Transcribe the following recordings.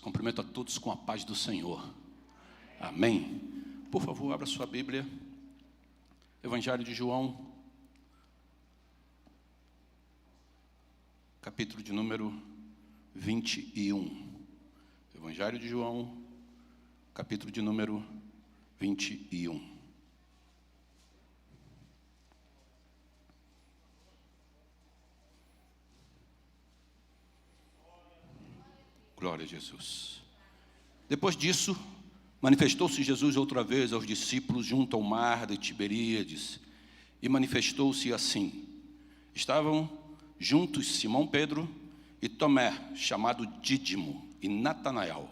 Cumprimento a todos com a paz do Senhor. Amém. Por favor, abra sua Bíblia. Evangelho de João, capítulo de número 21. Evangelho de João, capítulo de número 21. Glória a Jesus. Depois disso, manifestou-se Jesus outra vez aos discípulos junto ao mar de Tiberíades, e manifestou-se assim. Estavam juntos Simão Pedro e Tomé, chamado Dídimo, e Natanael,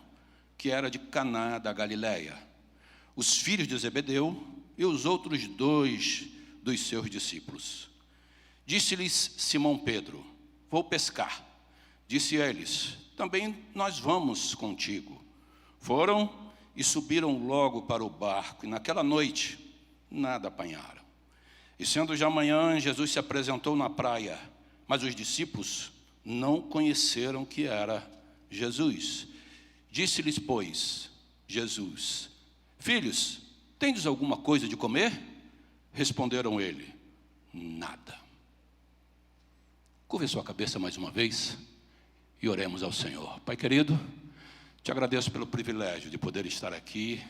que era de Caná da Galileia, os filhos de Zebedeu e os outros dois dos seus discípulos. Disse-lhes Simão Pedro: vou pescar. Disse a eles: também nós vamos contigo. Foram e subiram logo para o barco, e naquela noite nada apanharam. E sendo já manhã, Jesus se apresentou na praia, mas os discípulos não conheceram que era Jesus. Disse-lhes, pois, Jesus: filhos, tendes alguma coisa de comer? Responderam ele: nada. Curve sua cabeça mais uma vez e oremos ao Senhor. Pai querido, te agradeço pelo privilégio de poder estar aqui,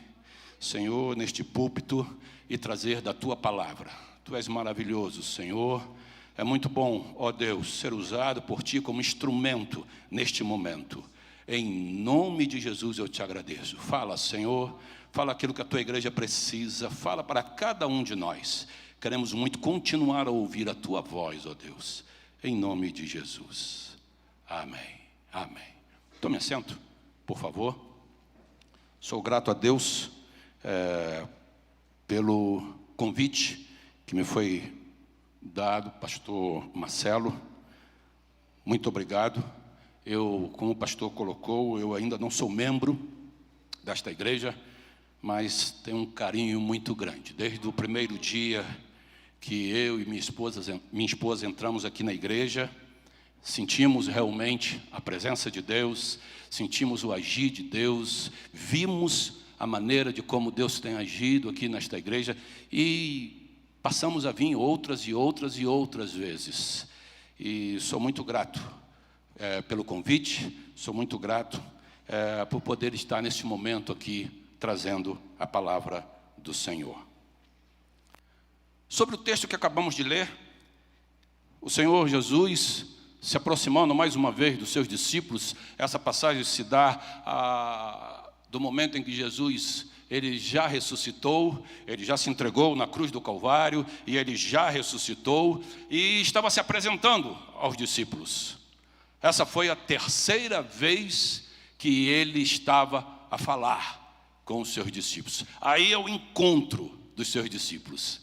Senhor, neste púlpito e trazer da Tua palavra. Tu és maravilhoso, Senhor. É muito bom, ó Deus, ser usado por Ti como instrumento neste momento. Em nome de Jesus eu te agradeço. Fala, Senhor, fala aquilo que a Tua igreja precisa, fala para cada um de nós. Queremos muito continuar a ouvir a Tua voz, ó Deus, em nome de Jesus. Amém. Amém. Tome assento, por favor. Sou grato a Deus pelo convite que me foi dado, pastor Marcelo. Muito obrigado. Eu, como o pastor colocou, eu ainda não sou membro desta igreja, mas tenho um carinho muito grande. Desde o primeiro dia que eu e minha esposa entramos aqui na igreja, sentimos realmente a presença de Deus, sentimos o agir de Deus, vimos a maneira de como Deus tem agido aqui nesta igreja e passamos a vir outras e outras e outras vezes. E sou muito grato pelo convite, sou muito grato por poder estar nesse momento aqui trazendo a palavra do Senhor. Sobre o texto que acabamos de ler, o Senhor Jesus se aproximando mais uma vez dos seus discípulos. Essa passagem se dá do momento em que Jesus, ele já ressuscitou, ele já se entregou na cruz do Calvário, e ele já ressuscitou, e estava se apresentando aos discípulos. Essa foi a terceira vez que ele estava a falar com os seus discípulos. Aí é o encontro dos seus discípulos.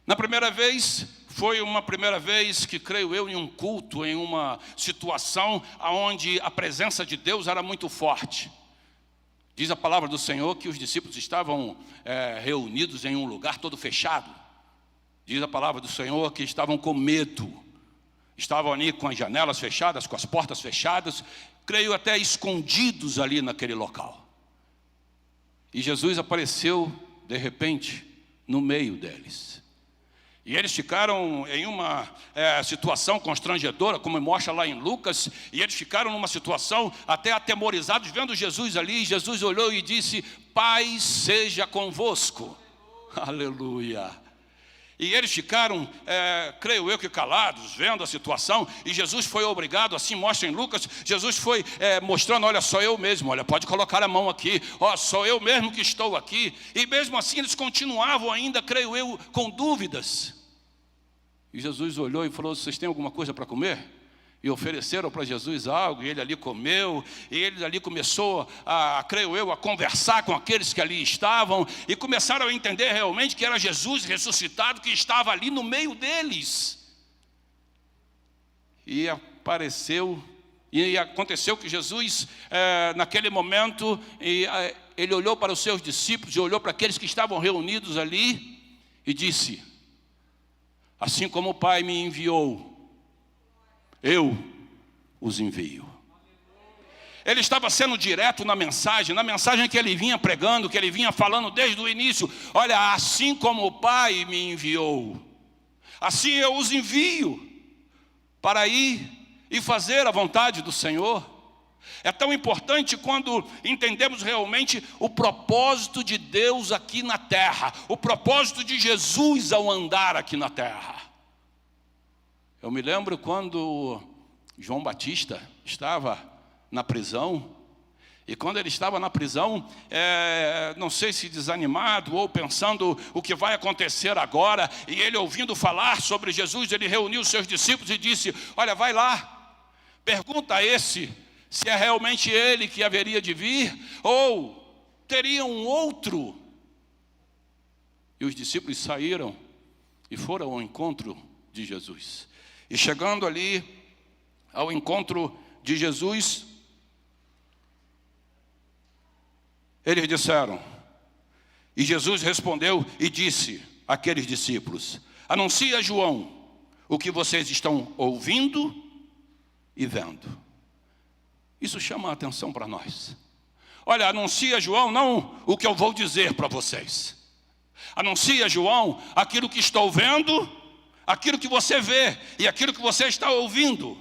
Na primeira vez, foi uma primeira vez que, creio eu, em um culto, em uma situação onde a presença de Deus era muito forte. Diz a palavra do Senhor que os discípulos estavam reunidos em um lugar todo fechado. Diz a palavra do Senhor que estavam com medo. Estavam ali com as janelas fechadas, com as portas fechadas, creio até escondidos ali naquele local. E Jesus apareceu, de repente, no meio deles. E eles ficaram em uma situação constrangedora, como mostra lá em Lucas, e eles ficaram numa situação até atemorizados, vendo Jesus ali. E Jesus olhou e disse: paz seja convosco. Aleluia. E eles ficaram, creio eu que calados, vendo a situação. E Jesus foi obrigado, assim mostra em Lucas, Jesus foi mostrando: olha, sou eu mesmo, olha, pode colocar a mão aqui, ó, sou eu mesmo que estou aqui. E mesmo assim eles continuavam ainda, creio eu, com dúvidas. E Jesus olhou e falou: vocês têm alguma coisa para comer? E ofereceram para Jesus algo, e ele ali comeu, e ele ali começou creio eu, a conversar com aqueles que ali estavam, e começaram a entender realmente que era Jesus ressuscitado que estava ali no meio deles. E aconteceu que Jesus, naquele momento, ele olhou para os seus discípulos, e olhou para aqueles que estavam reunidos ali, e disse: assim como o Pai me enviou, eu os envio. Ele estava sendo direto na mensagem que ele vinha pregando, que ele vinha falando desde o início. Olha, assim como o Pai me enviou, assim eu os envio para ir e fazer a vontade do Senhor. É tão importante quando entendemos realmente o propósito de Deus aqui na terra, o propósito de Jesus ao andar aqui na terra. Eu me lembro quando João Batista estava na prisão, e quando ele estava na prisão, não sei se desanimado ou pensando o que vai acontecer agora, e ele ouvindo falar sobre Jesus, ele reuniu os seus discípulos e disse: olha, vai lá, pergunta a esse se é realmente ele que haveria de vir, ou teria um outro. E os discípulos saíram e foram ao encontro de Jesus. E chegando ali ao encontro de Jesus, eles disseram, e Jesus respondeu e disse àqueles discípulos: anuncia a João o que vocês estão ouvindo e vendo. Isso chama a atenção para nós. Olha, anuncia, João, não o que eu vou dizer para vocês. Anuncia, João, aquilo que estou vendo, aquilo que você vê e aquilo que você está ouvindo.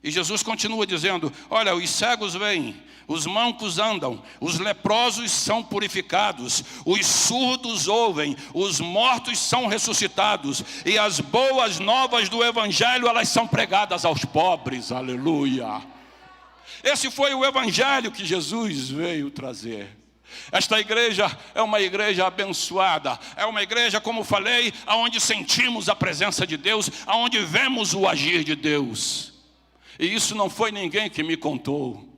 E Jesus continua dizendo: olha, os cegos veem, os mancos andam, os leprosos são purificados, os surdos ouvem, os mortos são ressuscitados, e as boas novas do Evangelho, elas são pregadas aos pobres. Aleluia! Esse foi o evangelho que Jesus veio trazer. Esta igreja é uma igreja abençoada, é uma igreja, como falei, onde sentimos a presença de Deus, onde vemos o agir de Deus. E isso não foi ninguém que me contou.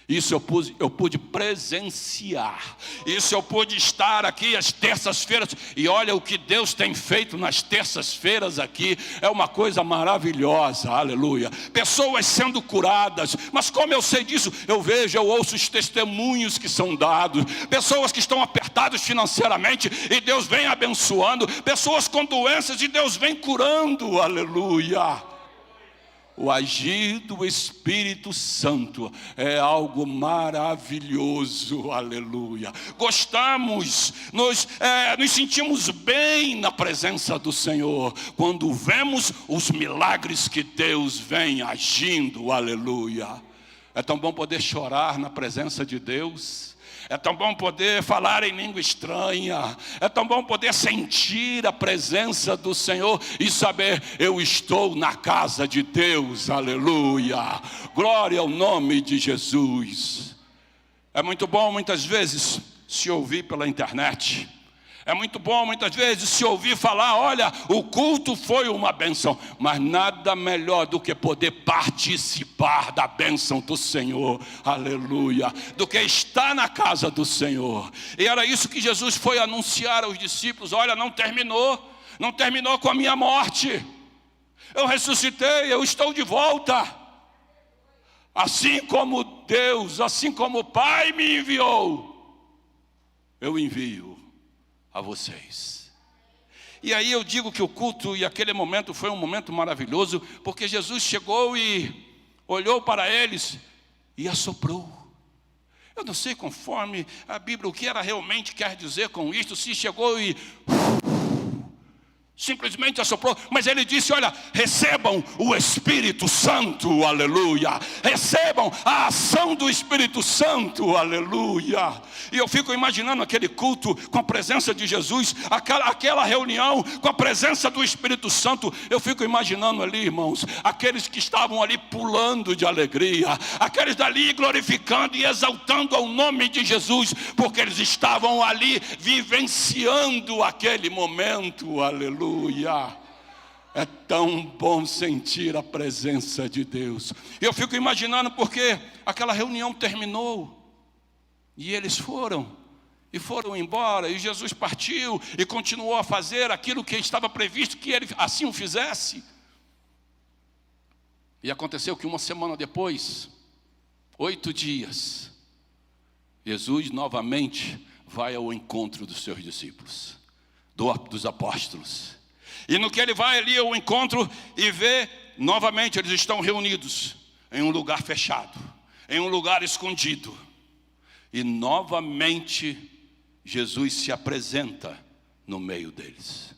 Isso eu pude presenciar. Isso eu pude estar aqui às terças-feiras. E olha o que Deus tem feito nas terças-feiras aqui. É uma coisa maravilhosa, aleluia. Pessoas sendo curadas. Mas como eu sei disso? Eu vejo, eu ouço os testemunhos que são dados. Pessoas que estão apertadas financeiramente e Deus vem abençoando. Pessoas com doenças e Deus vem curando, aleluia. O agir do Espírito Santo é algo maravilhoso, aleluia. Gostamos, nos sentimos bem na presença do Senhor, quando vemos os milagres que Deus vem agindo, aleluia. É tão bom poder chorar na presença de Deus. É tão bom poder falar em língua estranha. É tão bom poder sentir a presença do Senhor e saber: eu estou na casa de Deus, aleluia. Glória ao nome de Jesus. É muito bom muitas vezes se ouvir pela internet. É muito bom muitas vezes se ouvir falar: olha, o culto foi uma bênção. Mas nada melhor do que poder participar da bênção do Senhor, aleluia, do que estar na casa do Senhor. E era isso que Jesus foi anunciar aos discípulos: olha, não terminou com a minha morte. Eu ressuscitei, eu estou de volta. Assim como Deus, assim como o Pai me enviou, eu envio a vocês. E aí eu digo que o culto e aquele momento foi um momento maravilhoso, porque Jesus chegou e olhou para eles e assoprou. Eu não sei, conforme a Bíblia, o que ela realmente quer dizer com isto, se chegou e simplesmente assoprou, mas ele disse: olha, recebam o Espírito Santo, aleluia. Recebam a ação do Espírito Santo, aleluia. E eu fico imaginando aquele culto com a presença de Jesus, aquela reunião com a presença do Espírito Santo. Eu fico imaginando ali, irmãos, aqueles que estavam ali pulando de alegria, aqueles dali glorificando e exaltando ao nome de Jesus, porque eles estavam ali vivenciando aquele momento, aleluia. É tão bom sentir a presença de Deus. Eu fico imaginando, porque aquela reunião terminou e eles foram embora, e Jesus partiu e continuou a fazer aquilo que estava previsto que ele assim o fizesse. E aconteceu que uma semana depois, 8 dias, Jesus novamente vai ao encontro dos seus discípulos, dos apóstolos. E no que ele vai ali ao encontro e vê, novamente eles estão reunidos em um lugar fechado. em um lugar escondido. E novamente Jesus se apresenta no meio deles.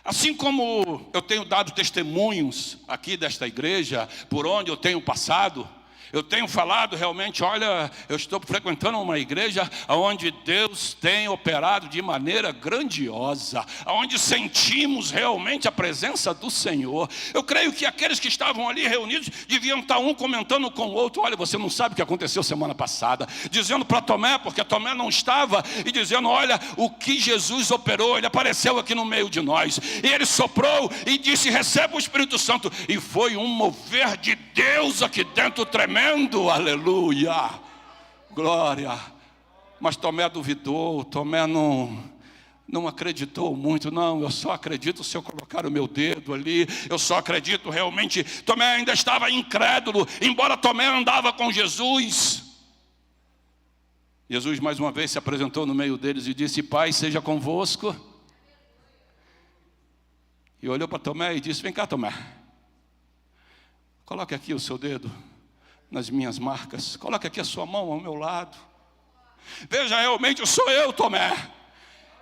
Assim como eu tenho dado testemunhos aqui desta igreja, por onde eu tenho passado, eu tenho falado realmente, olha, eu estou frequentando uma igreja onde Deus tem operado de maneira grandiosa, onde sentimos realmente a presença do Senhor. Eu creio que aqueles que estavam ali reunidos deviam estar um comentando com o outro, olha, você não sabe o que aconteceu semana passada, dizendo para Tomé, porque Tomé não estava, e dizendo, olha, o que Jesus operou, ele apareceu aqui no meio de nós, e ele soprou e disse, receba o Espírito Santo, e foi um mover de Deus aqui dentro tremendo. Aleluia, glória. Mas Tomé duvidou, Tomé não acreditou muito. Não, eu só acredito se eu colocar o meu dedo ali, eu só acredito realmente. Tomé ainda estava incrédulo, embora Tomé andava com Jesus. Jesus mais uma vez se apresentou no meio deles e disse, Pai seja convosco. E olhou para Tomé e disse, vem cá Tomé, coloque aqui o seu dedo nas minhas marcas, coloque aqui a sua mão ao meu lado, veja, realmente sou eu, Tomé.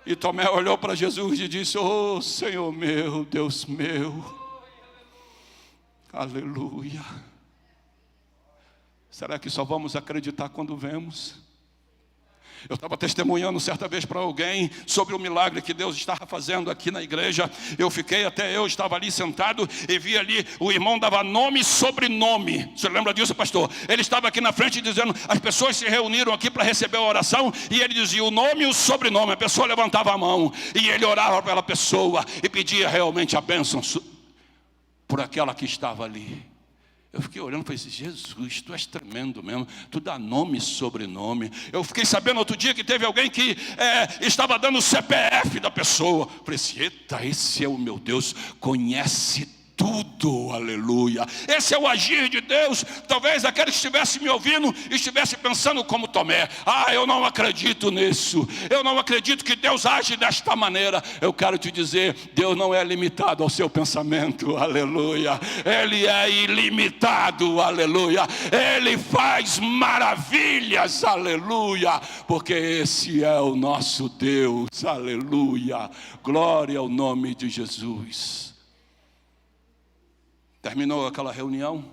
E Tomé olhou para Jesus e disse, oh Senhor meu, Deus meu, aleluia. Será que só vamos acreditar quando vemos? Eu estava testemunhando certa vez para alguém sobre o milagre que Deus estava fazendo aqui na igreja. Eu estava ali sentado e vi ali, o irmão dava nome e sobrenome. Você lembra disso, pastor? Ele estava aqui na frente dizendo, as pessoas se reuniram aqui para receber a oração, e ele dizia o nome e o sobrenome. A pessoa levantava a mão e ele orava pela pessoa e pedia realmente a bênção por aquela que estava ali. Eu fiquei olhando e falei assim, Jesus, tu és tremendo mesmo, tu dá nome e sobrenome. Eu fiquei sabendo outro dia que teve alguém que estava dando o CPF da pessoa. Eu falei assim, eita, esse é o meu Deus, conhece tudo, aleluia. Esse é o agir de Deus. Talvez aquele que estivesse me ouvindo estivesse pensando como Tomé, eu não acredito nisso, eu não acredito que Deus age desta maneira. Eu quero te dizer, Deus não é limitado ao seu pensamento, aleluia. Ele é ilimitado, aleluia. Ele faz maravilhas, aleluia, porque esse é o nosso Deus, aleluia. Glória ao nome de Jesus. Terminou aquela reunião.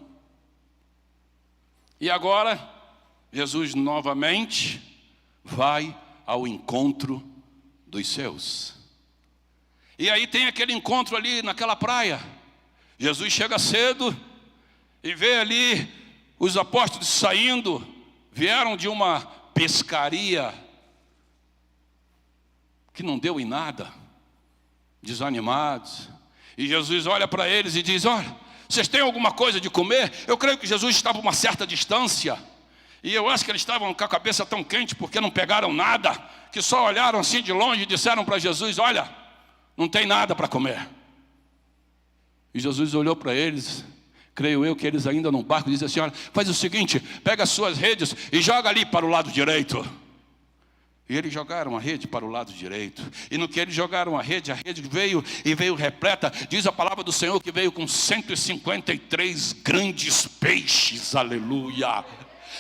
E agora, Jesus novamente vai ao encontro dos seus. E aí tem aquele encontro ali naquela praia. Jesus chega cedo e vê ali os apóstolos saindo. Vieram de uma pescaria que não deu em nada, desanimados. E Jesus olha para eles e diz, olha, vocês têm alguma coisa de comer? Eu creio que Jesus estava a uma certa distância, e eu acho que eles estavam com a cabeça tão quente porque não pegaram nada, que só olharam assim de longe e disseram para Jesus, olha, não tem nada para comer. E Jesus olhou para eles, creio eu que eles ainda no barco, diz assim, olha, faz o seguinte, pega as suas redes e joga ali para o lado direito. E eles jogaram a rede para o lado direito. E no que eles jogaram a rede veio repleta. Diz a palavra do Senhor que veio com 153 grandes peixes. Aleluia.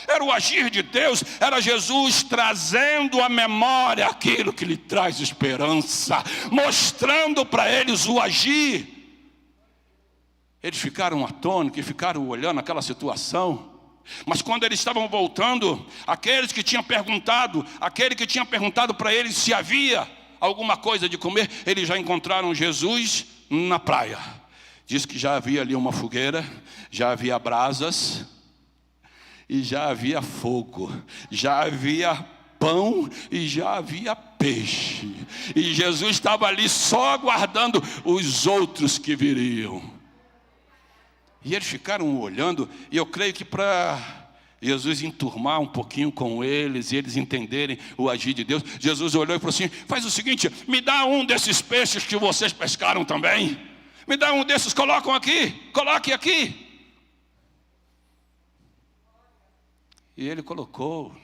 Era o agir de Deus. Era Jesus trazendo à memória aquilo que lhe traz esperança. Mostrando para eles o agir. Eles ficaram atônitos, ficaram olhando aquela situação. Mas quando eles estavam voltando, aquele que tinha perguntado para eles se havia alguma coisa de comer, eles já encontraram Jesus na praia. Diz que já havia ali uma fogueira, já havia brasas e já havia fogo, já havia pão e já havia peixe. E Jesus estava ali só aguardando os outros que viriam. E eles ficaram olhando, e eu creio que para Jesus enturmar um pouquinho com eles, e eles entenderem o agir de Deus, Jesus olhou e falou assim, faz o seguinte, me dá um desses peixes que vocês pescaram também, me dá um desses, coloque aqui. E ele colocou,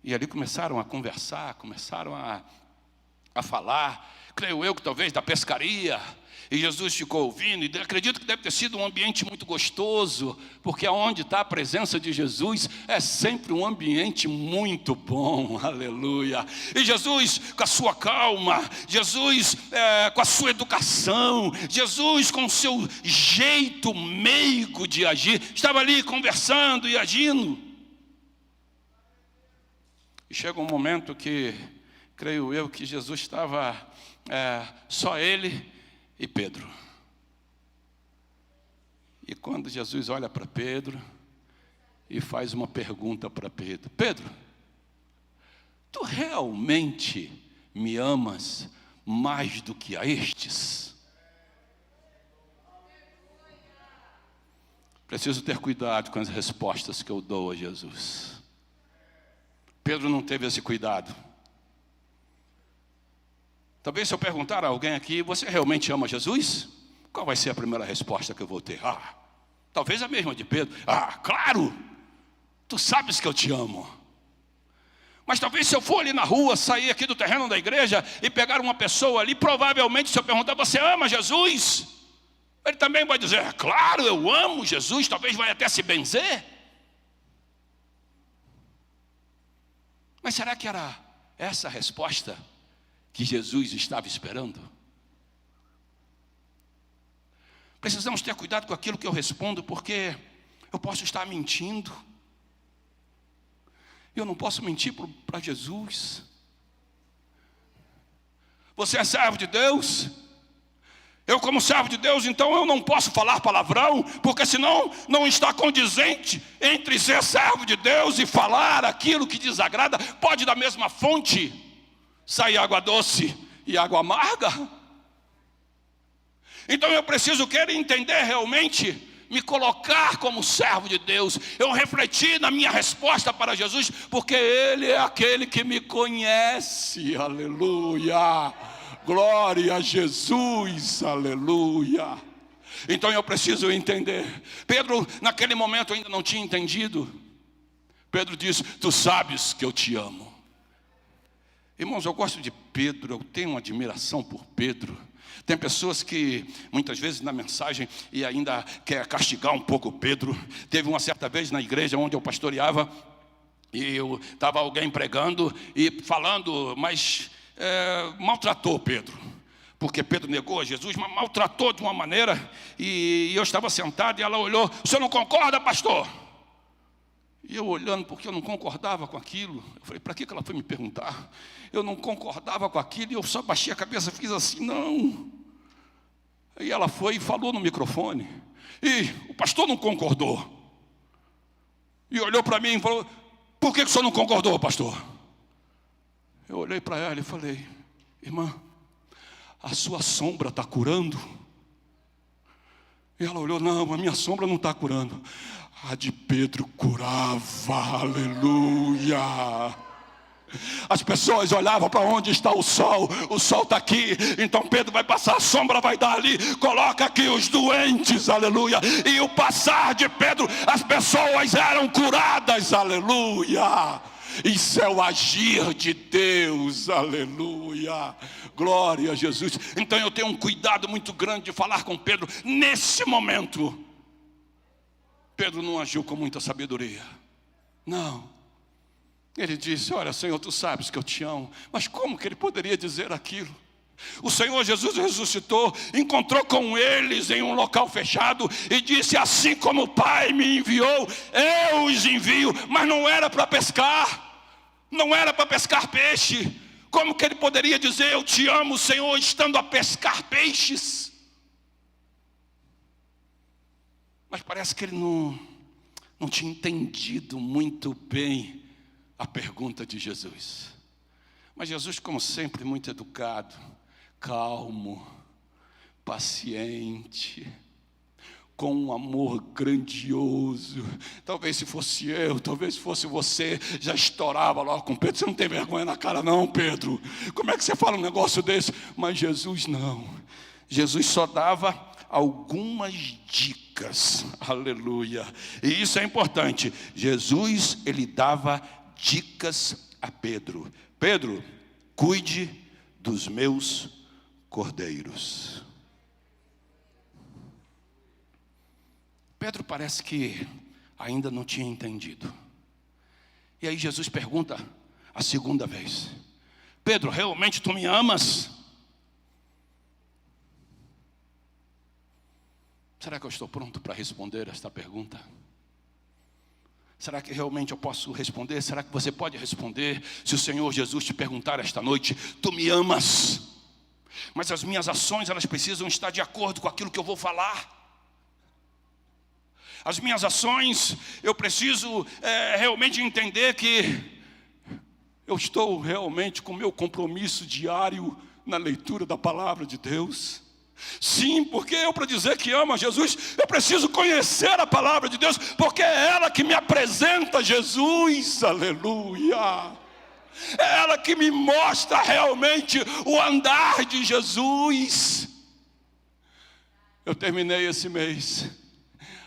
e ali começaram a conversar, começaram a a falar, creio eu que talvez da pescaria, e Jesus ficou ouvindo, e acredito que deve ter sido um ambiente muito gostoso, porque onde está a presença de Jesus, é sempre um ambiente muito bom, aleluia. E Jesus com a sua calma, Jesus com a sua educação, Jesus com o seu jeito meigo de agir, estava ali conversando e agindo. E chega um momento que, creio eu, que Jesus estava só ele e Pedro. E quando Jesus olha para Pedro e faz uma pergunta para Pedro: Pedro, tu realmente me amas mais do que a estes? Preciso ter cuidado com as respostas que eu dou a Jesus. Pedro não teve esse cuidado. Talvez se eu perguntar a alguém aqui: você realmente ama Jesus? Qual vai ser a primeira resposta que eu vou ter? Talvez a mesma de Pedro. Claro, tu sabes que eu te amo. Mas talvez se eu for ali na rua, sair aqui do terreno da igreja e pegar uma pessoa ali, provavelmente se eu perguntar: você ama Jesus? Ele também vai dizer: claro, eu amo Jesus. Talvez vai até se benzer. Mas será que era essa a resposta que Jesus estava esperando? Precisamos ter cuidado com aquilo que eu respondo, porque eu posso estar mentindo. Eu não posso mentir para Jesus. Você é servo de Deus? Eu, como servo de Deus, então eu não posso falar palavrão, porque senão não está condizente entre ser servo de Deus e falar aquilo que desagrada. Pode da mesma fonte sair água doce e água amarga. Então eu preciso querer entender realmente, me colocar como servo de Deus. Eu refleti na minha resposta para Jesus, porque Ele é aquele que me conhece, aleluia, glória a Jesus, aleluia. Então eu preciso entender. Pedro naquele momento ainda não tinha entendido. Pedro disse: tu sabes que eu te amo. Irmãos, eu gosto de Pedro, eu tenho uma admiração por Pedro. Tem pessoas que muitas vezes na mensagem e ainda quer castigar um pouco Pedro. Teve uma certa vez na igreja onde eu pastoreava, e eu estava alguém pregando e falando, mas maltratou Pedro, porque Pedro negou a Jesus, mas maltratou de uma maneira, e eu estava sentado e ela olhou: o senhor não concorda, pastor? E eu olhando, porque eu não concordava com aquilo. Eu falei: para que ela foi me perguntar? Eu não concordava com aquilo, e eu só baixei a cabeça, fiz assim: não. Aí ela foi e falou no microfone, e o pastor não concordou. E olhou para mim e falou: por que o senhor não concordou, pastor? Eu olhei para ela e falei: irmã, a sua sombra está curando? E ela olhou: não, a minha sombra não está curando. A de Pedro curava, aleluia. As pessoas olhavam para onde está o sol está aqui, então Pedro vai passar, a sombra vai dar ali, coloca aqui os doentes, aleluia. E o passar de Pedro, as pessoas eram curadas, aleluia. Isso é o agir de Deus, aleluia, glória a Jesus. Então eu tenho um cuidado muito grande de falar com Pedro. Nesse momento, Pedro não agiu com muita sabedoria, não. Ele disse: olha, Senhor, tu sabes que eu te amo. Mas como que ele poderia dizer aquilo? O Senhor Jesus ressuscitou, encontrou com eles em um local fechado e disse: assim como o Pai me enviou, eu os envio. Mas não era para pescar, não era para pescar peixe. Como que ele poderia dizer: eu te amo, Senhor, estando a pescar peixes? Mas parece que ele não tinha entendido muito bem a pergunta de Jesus. Mas Jesus, como sempre, muito educado, calmo, paciente, com um amor grandioso. Talvez se fosse eu, talvez fosse você, já estourava logo com Pedro: você não tem vergonha na cara não, Pedro? Como é que você fala um negócio desse? Mas Jesus não. Jesus só dava algumas dicas, aleluia. E isso é importante. Jesus, ele dava dicas a Pedro: Pedro, cuide dos meus cordeiros. Pedro parece que ainda não tinha entendido. E aí Jesus pergunta a segunda vez: Pedro, realmente tu me amas? Será que eu estou pronto para responder esta pergunta? Será que realmente eu posso responder? Será que você pode responder? Se o Senhor Jesus te perguntar esta noite: tu me amas? Mas as minhas ações, elas precisam estar de acordo com aquilo que eu vou falar. As minhas ações, eu preciso realmente entender que eu estou realmente com o meu compromisso diário na leitura da palavra de Deus. Sim, porque eu, para dizer que amo a Jesus, eu preciso conhecer a palavra de Deus, porque é ela que me apresenta Jesus, aleluia. É ela que me mostra realmente o andar de Jesus. Eu terminei esse mês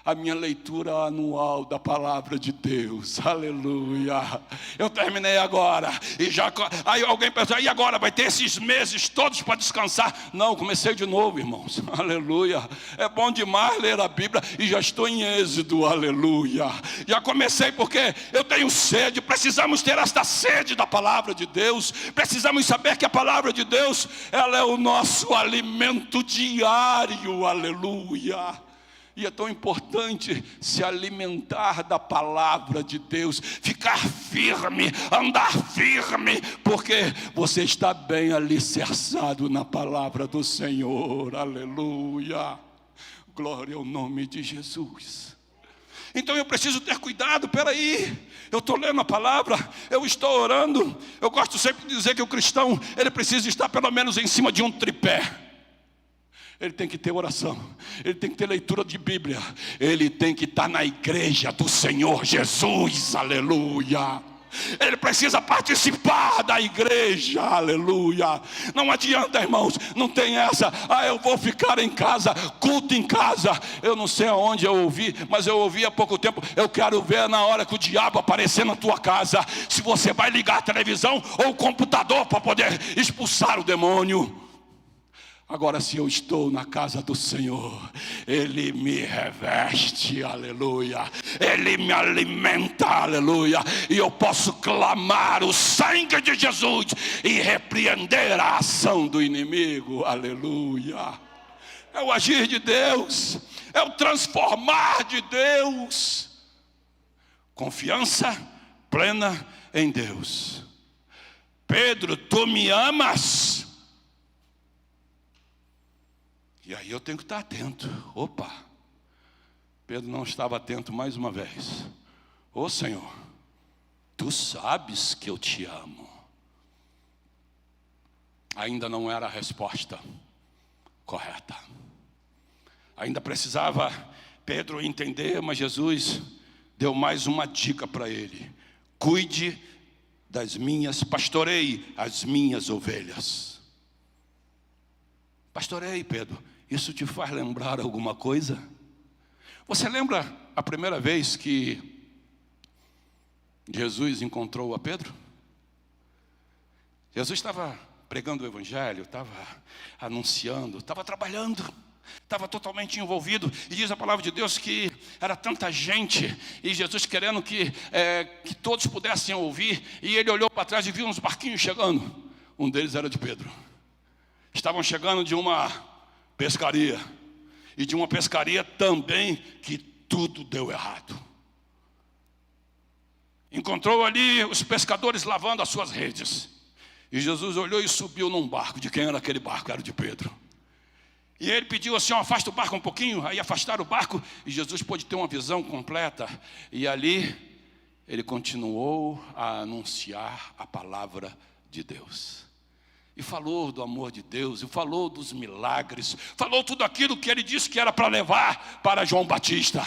a minha leitura anual da palavra de Deus, aleluia. Eu terminei agora, e já, aí alguém pensou: e agora vai ter esses meses todos para descansar? Não, comecei de novo, irmãos, aleluia. É bom demais ler a Bíblia, e já estou em Êxodo, aleluia. Já comecei porque eu tenho sede. Precisamos ter esta sede da palavra de Deus, precisamos saber que a palavra de Deus, ela é o nosso alimento diário, aleluia. E é tão importante se alimentar da palavra de Deus, ficar firme, andar firme, porque você está bem alicerçado na palavra do Senhor, aleluia. Glória ao nome de Jesus. Então eu preciso ter cuidado. Peraí, eu estou lendo a palavra, eu estou orando. Eu gosto sempre de dizer que o cristão, ele precisa estar pelo menos em cima de um tripé. Ele tem que ter oração, ele tem que ter leitura de Bíblia, ele tem que estar na igreja do Senhor Jesus, aleluia. Ele precisa participar da igreja, aleluia. Não adianta, irmãos, não tem essa: eu vou ficar em casa, culto em casa. Eu não sei aonde eu ouvi, mas eu ouvi há pouco tempo: eu quero ver na hora que o diabo aparecer na tua casa, se você vai ligar a televisão ou o computador para poder expulsar o demônio. Agora, se eu estou na casa do Senhor, Ele me reveste, aleluia. Ele me alimenta, aleluia. E eu posso clamar o sangue de Jesus e repreender a ação do inimigo, aleluia. É o agir de Deus, é o transformar de Deus. Confiança plena em Deus. Pedro, tu me amas? E aí eu tenho que estar atento. Opa, Pedro não estava atento mais uma vez. Ô Senhor, tu sabes que eu te amo. Ainda não era a resposta correta. Ainda precisava Pedro entender, mas Jesus deu mais uma dica para ele: cuide das minhas, pastoreie as minhas ovelhas. Pastoreie, Pedro. Isso te faz lembrar alguma coisa? Você lembra a primeira vez que Jesus encontrou a Pedro? Jesus estava pregando o evangelho, estava anunciando, estava trabalhando, estava totalmente envolvido. E diz a palavra de Deus que era tanta gente, e Jesus querendo que todos pudessem ouvir. E ele olhou para trás e viu uns barquinhos chegando. Um deles era de Pedro. Estavam chegando de uma pescaria, e de uma pescaria também que tudo deu errado. Encontrou ali os pescadores lavando as suas redes, e Jesus olhou e subiu num barco. De quem era aquele barco? Era de Pedro. E ele pediu assim: afasta o barco um pouquinho. Aí afastaram o barco, e Jesus pôde ter uma visão completa. E ali ele continuou a anunciar a palavra de Deus. E falou do amor de Deus, e falou dos milagres, falou tudo aquilo que ele disse que era para levar para João Batista.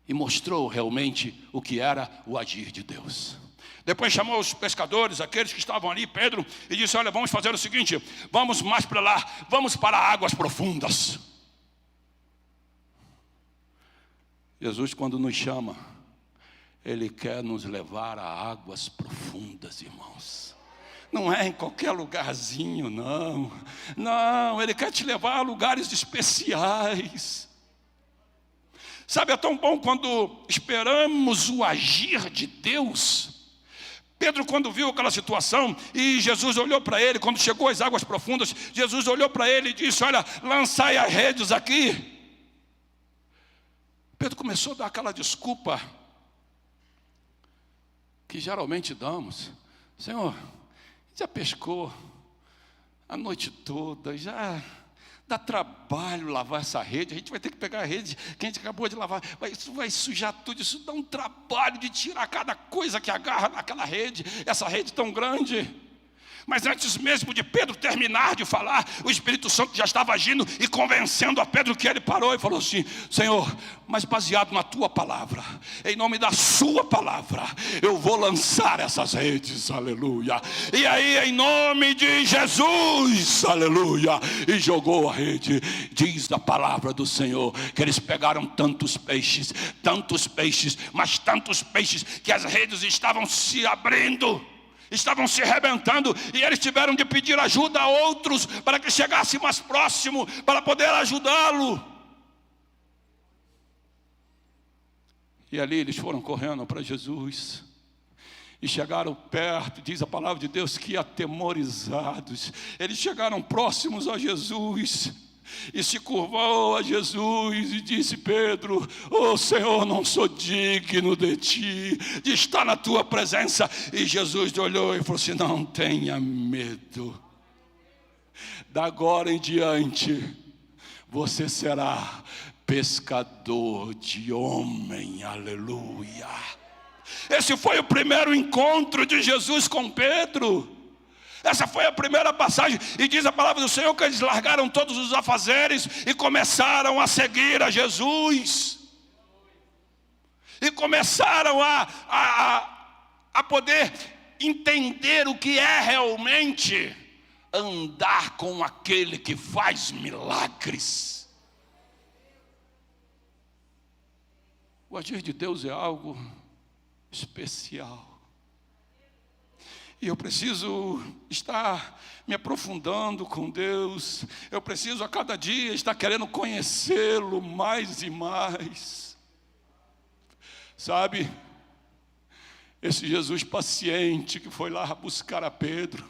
E mostrou realmente o que era o agir de Deus. Depois chamou os pescadores, aqueles que estavam ali, Pedro, e disse: olha, vamos fazer o seguinte, vamos mais para lá, vamos para águas profundas. Jesus, quando nos chama, Ele quer nos levar a águas profundas, irmãos. Não é em qualquer lugarzinho, não. Não, Ele quer te levar a lugares especiais. Sabe, é tão bom quando esperamos o agir de Deus. Pedro, quando viu aquela situação, e Jesus olhou para ele, quando chegou às águas profundas, Jesus olhou para ele e disse: olha, lançai as redes aqui. Pedro começou a dar aquela desculpa que geralmente damos: Senhor, já pescou a noite toda, já dá trabalho lavar essa rede, a gente vai ter que pegar a rede que a gente acabou de lavar, isso vai sujar tudo, isso dá um trabalho de tirar cada coisa que agarra naquela rede, essa rede tão grande. Mas antes mesmo de Pedro terminar de falar, o Espírito Santo já estava agindo e convencendo a Pedro, que ele parou e falou assim: Senhor, mas baseado na tua palavra, em nome da sua palavra, eu vou lançar essas redes, aleluia. E aí, em nome de Jesus, aleluia, e jogou a rede. Diz a palavra do Senhor que eles pegaram tantos peixes, mas tantos peixes, que as redes estavam se abrindo, estavam se arrebentando, e eles tiveram de pedir ajuda a outros para que chegasse mais próximo, para poder ajudá-lo. E ali eles foram correndo para Jesus, e chegaram perto, diz a palavra de Deus que atemorizados, eles chegaram próximos a Jesus, e se curvou a Jesus e disse: Pedro, oh Senhor, não sou digno de ti, de estar na tua presença. E Jesus olhou e falou assim: não tenha medo, da agora em diante você será pescador de homem, aleluia. Esse foi o primeiro encontro de Jesus com Pedro. Essa foi a primeira passagem, e diz a palavra do Senhor que eles largaram todos os afazeres e começaram a seguir a Jesus. E começaram a poder entender o que é realmente andar com aquele que faz milagres. O agir de Deus é algo especial. E eu preciso estar me aprofundando com Deus. Eu preciso a cada dia estar querendo conhecê-lo mais e mais. Sabe, esse Jesus paciente que foi lá buscar a Pedro,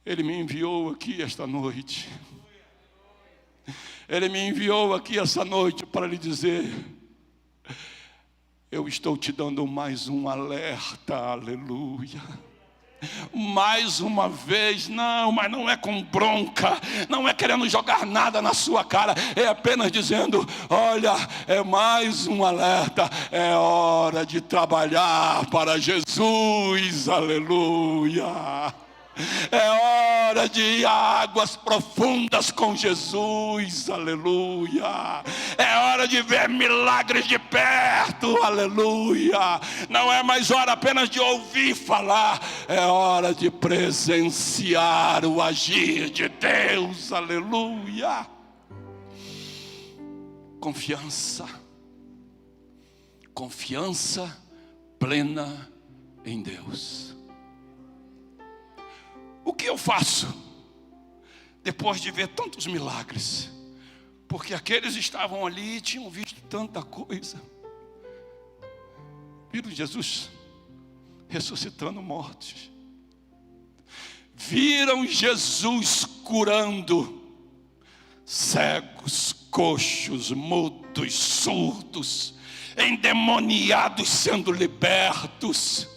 Ele me enviou aqui esta noite. Ele me enviou aqui essa noite para lhe dizer: eu estou te dando mais um alerta, aleluia. Mais uma vez, não, mas não é com bronca, não é querendo jogar nada na sua cara, é apenas dizendo: olha, é mais um alerta, é hora de trabalhar para Jesus, aleluia. É hora de ir a águas profundas com Jesus, aleluia. É hora de ver milagres de perto, aleluia. Não é mais hora apenas de ouvir falar, é hora de presenciar o agir de Deus, aleluia. Confiança plena em Deus. O que eu faço depois de ver tantos milagres? Porque aqueles estavam ali e tinham visto tanta coisa. Viram Jesus ressuscitando mortos. Viram Jesus curando cegos, coxos, mudos, surdos, endemoniados sendo libertos.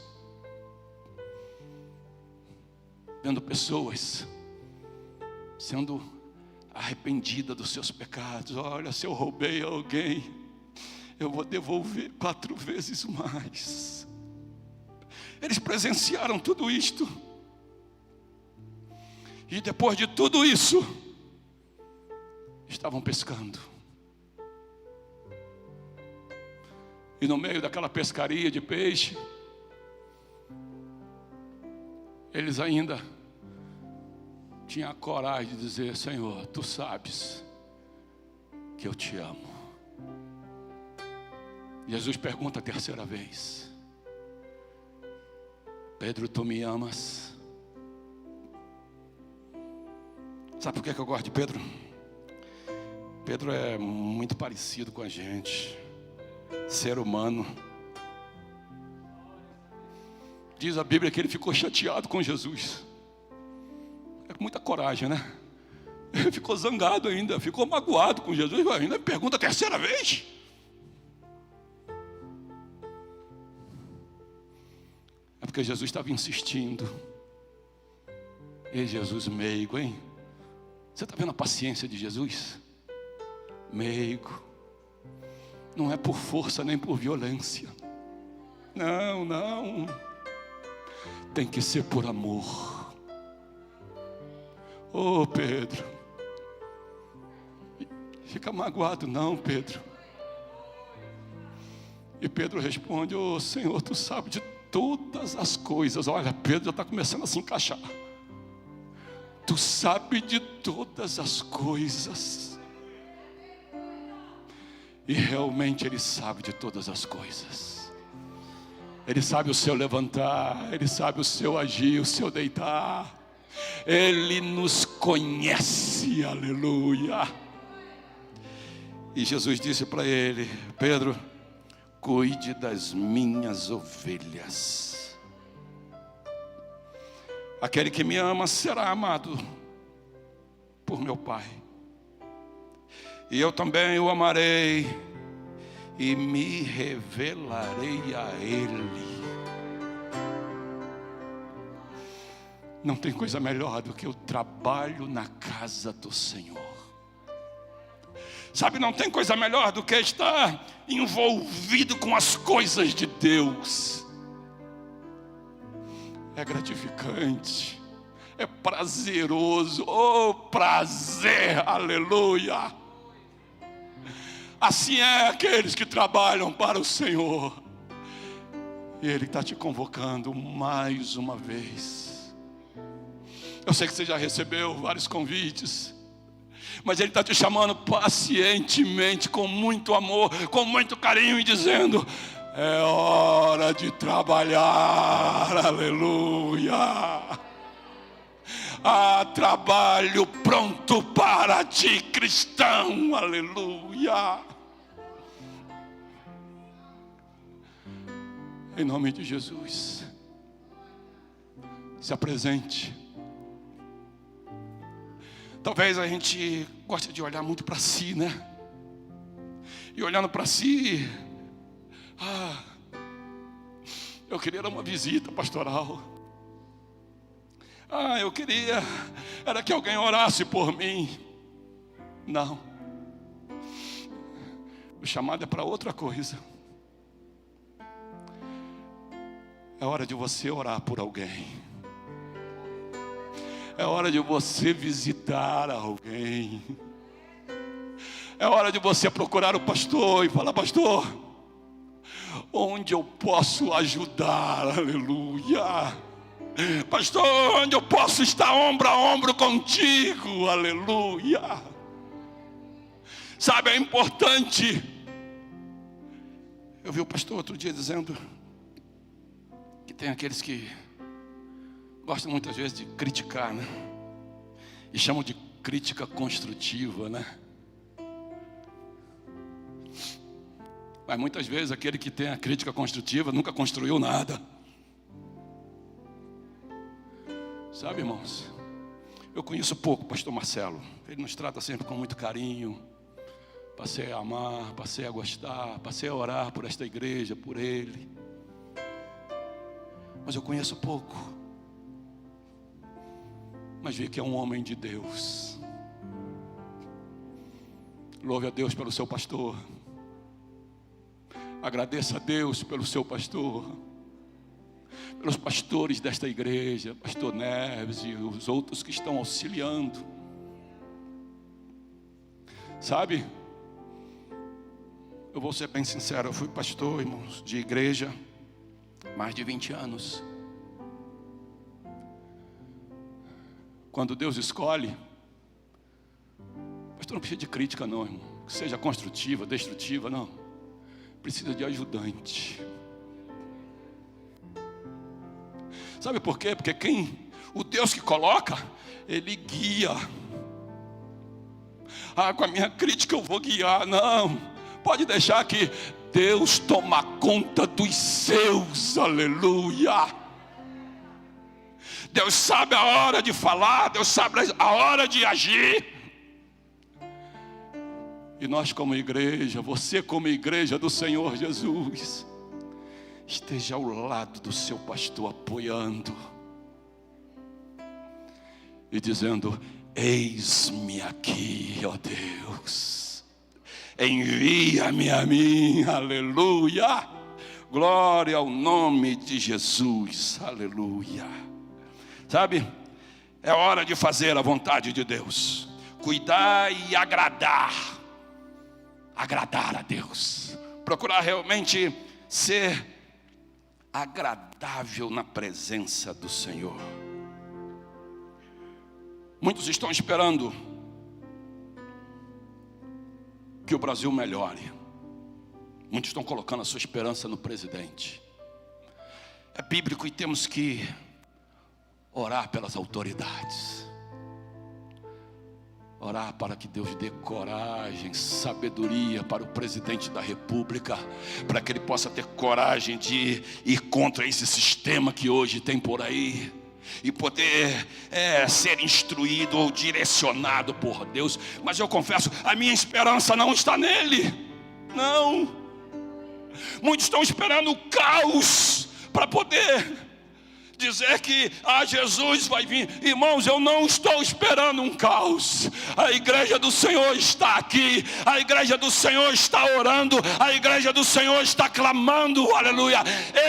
Vendo pessoas sendo arrependidas dos seus pecados. Olha, se eu roubei alguém, eu vou devolver 4 vezes mais. Eles presenciaram tudo isto. E depois de tudo isso, estavam pescando. E no meio daquela pescaria de peixe, eles ainda tinham a coragem de dizer: Senhor, tu sabes que eu te amo. Jesus pergunta a terceira vez: Pedro, tu me amas? Sabe por que eu gosto de Pedro? Pedro é muito parecido com a gente, ser humano. Diz a Bíblia que ele ficou chateado com Jesus. É com muita coragem, né? Ele ficou zangado ainda, ficou magoado com Jesus. Ainda me pergunta a terceira vez. É porque Jesus estava insistindo. E Jesus meigo, hein? Você está vendo a paciência de Jesus? Meigo. Não é por força nem por violência. Não, não. Tem que ser por amor. Oh, Pedro. Fica magoado não, Pedro. E Pedro responde: oh, Senhor, tu sabes de todas as coisas. Olha, Pedro já está começando a se encaixar. Tu sabes de todas as coisas. E realmente Ele sabe de todas as coisas. Ele sabe o seu levantar, Ele sabe o seu agir, o seu deitar. Ele nos conhece, aleluia. E Jesus disse para ele: Pedro, cuide das minhas ovelhas. Aquele que me ama será amado por meu Pai. E eu também o amarei e me revelarei a Ele. Não tem coisa melhor do que o trabalho na casa do Senhor. Sabe, não tem coisa melhor do que estar envolvido com as coisas de Deus. É gratificante, é prazeroso, oh prazer, aleluia. Assim é aqueles que trabalham para o Senhor. E Ele está te convocando mais uma vez. Eu sei que você já recebeu vários convites, mas Ele está te chamando pacientemente, com muito amor, com muito carinho, e dizendo: é hora de trabalhar, aleluia. Há trabalho pronto para ti, cristão, aleluia. Em nome de Jesus, se apresente. Talvez a gente goste de olhar muito para si, né? E olhando para si, eu queria uma visita pastoral. Eu queria era que alguém orasse por mim. Não. O chamado é para outra coisa. É hora de você orar por alguém. É hora de você visitar alguém. É hora de você procurar o pastor e falar: pastor, onde eu posso ajudar? Aleluia. Pastor, onde eu posso estar ombro a ombro contigo? Aleluia. Sabe, é importante. Eu vi o pastor outro dia dizendo que tem aqueles que gostam muitas vezes de criticar, né? E chamam de crítica construtiva, né? Mas muitas vezes aquele que tem a crítica construtiva nunca construiu nada. Sabe, irmãos, eu conheço pouco o pastor Marcelo. Ele nos trata sempre com muito carinho. Passei a amar, passei a gostar, passei a orar por esta igreja, por ele. Mas eu conheço pouco. Mas vi que é um homem de Deus. Louve a Deus pelo seu pastor. Agradeça a Deus pelo seu pastor, pelos pastores desta igreja, pastor Neves e os outros que estão auxiliando. Sabe, eu vou ser bem sincero, eu fui pastor, irmãos, de igreja mais de 20 anos. Quando Deus escolhe, pastor não precisa de crítica não, irmão, que seja construtiva, destrutiva, não. Precisa de ajudante. Sabe por quê? Porque o Deus que coloca, Ele guia. Com a minha crítica eu vou guiar. Não, pode deixar que Deus toma conta dos seus. Aleluia. Deus sabe a hora de falar, Deus sabe a hora de agir. E nós como igreja, você como igreja do Senhor Jesus, esteja ao lado do seu pastor apoiando e dizendo: eis-me aqui, ó Deus, envia-me a mim, aleluia, glória ao nome de Jesus, aleluia. Sabe, é hora de fazer a vontade de Deus, cuidar e agradar a Deus, procurar realmente ser agradável na presença do Senhor. Muitos estão esperando que o Brasil melhore. Muitos estão colocando a sua esperança no presidente. É bíblico e temos que orar pelas autoridades. Orar para que Deus dê coragem, sabedoria para o presidente da república, para que ele possa ter coragem de ir contra esse sistema que hoje tem por aí, e poder ser instruído ou direcionado por Deus. Mas eu confesso, a minha esperança não está nele. Não. Muitos estão esperando o caos para poder dizer que Jesus vai vir. Irmãos, eu não estou esperando um caos. A igreja do Senhor está aqui, a igreja do Senhor está orando, a igreja do Senhor está clamando, aleluia.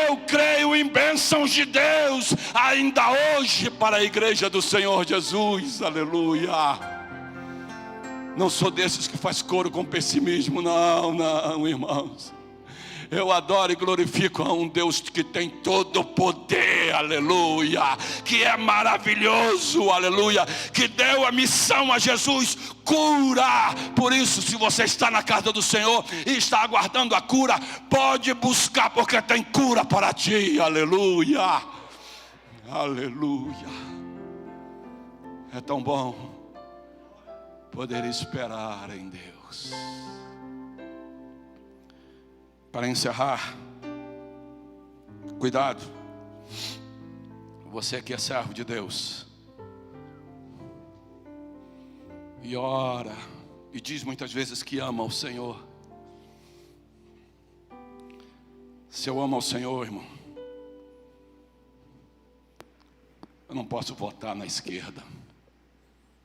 Eu creio em bênçãos de Deus ainda hoje para a igreja do Senhor Jesus, aleluia. Não sou desses que faz coro com pessimismo, não, irmãos. Eu adoro e glorifico a um Deus que tem todo o poder, aleluia, que é maravilhoso, aleluia, que deu a missão a Jesus, cura. Por isso, se você está na casa do Senhor e está aguardando a cura, pode buscar, porque tem cura para ti, aleluia, aleluia. É tão bom poder esperar em Deus. Para encerrar, cuidado, você que é servo de Deus e ora e diz muitas vezes que ama o Senhor. Se eu amo ao Senhor, irmão, eu não posso votar na esquerda.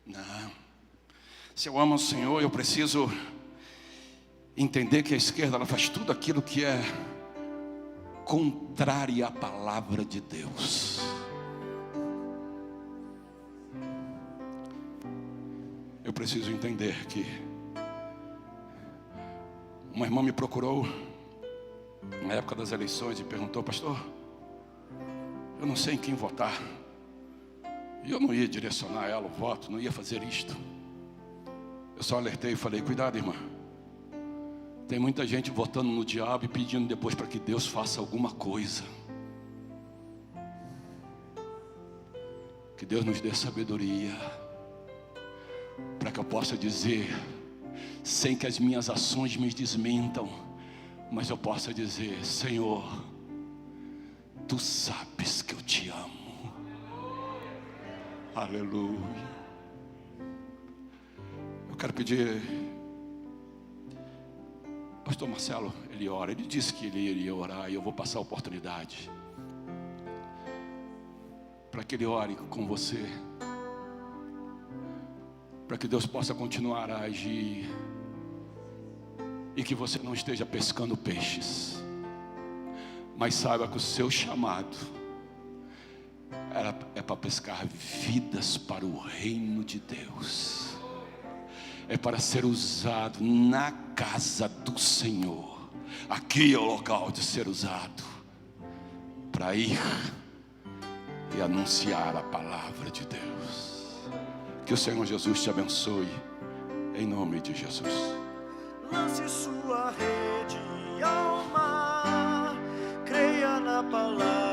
Não. Se eu amo ao Senhor, eu preciso entender que a esquerda, ela faz tudo aquilo que é contrário à palavra de Deus. Eu preciso entender que uma irmã me procurou na época das eleições e perguntou: pastor, eu não sei em quem votar. E eu não ia direcionar ela o voto, não ia fazer isto. Eu só alertei e falei: cuidado, irmã. Tem muita gente votando no diabo e pedindo depois para que Deus faça alguma coisa. Que Deus nos dê sabedoria, para que eu possa dizer, sem que as minhas ações me desmintam, mas eu possa dizer: Senhor, Tu sabes que eu te amo. Aleluia. Eu quero pedir, pastor Marcelo, ele ora, ele disse que ele iria orar, e eu vou passar a oportunidade para que ele ore com você, para que Deus possa continuar a agir e que você não esteja pescando peixes, mas saiba que o seu chamado é para pescar vidas para o reino de Deus. É para ser usado na casa do Senhor. Aqui é o local de ser usado para ir e anunciar a palavra de Deus. Que o Senhor Jesus te abençoe, em nome de Jesus. Lance sua rede ao mar, creia na palavra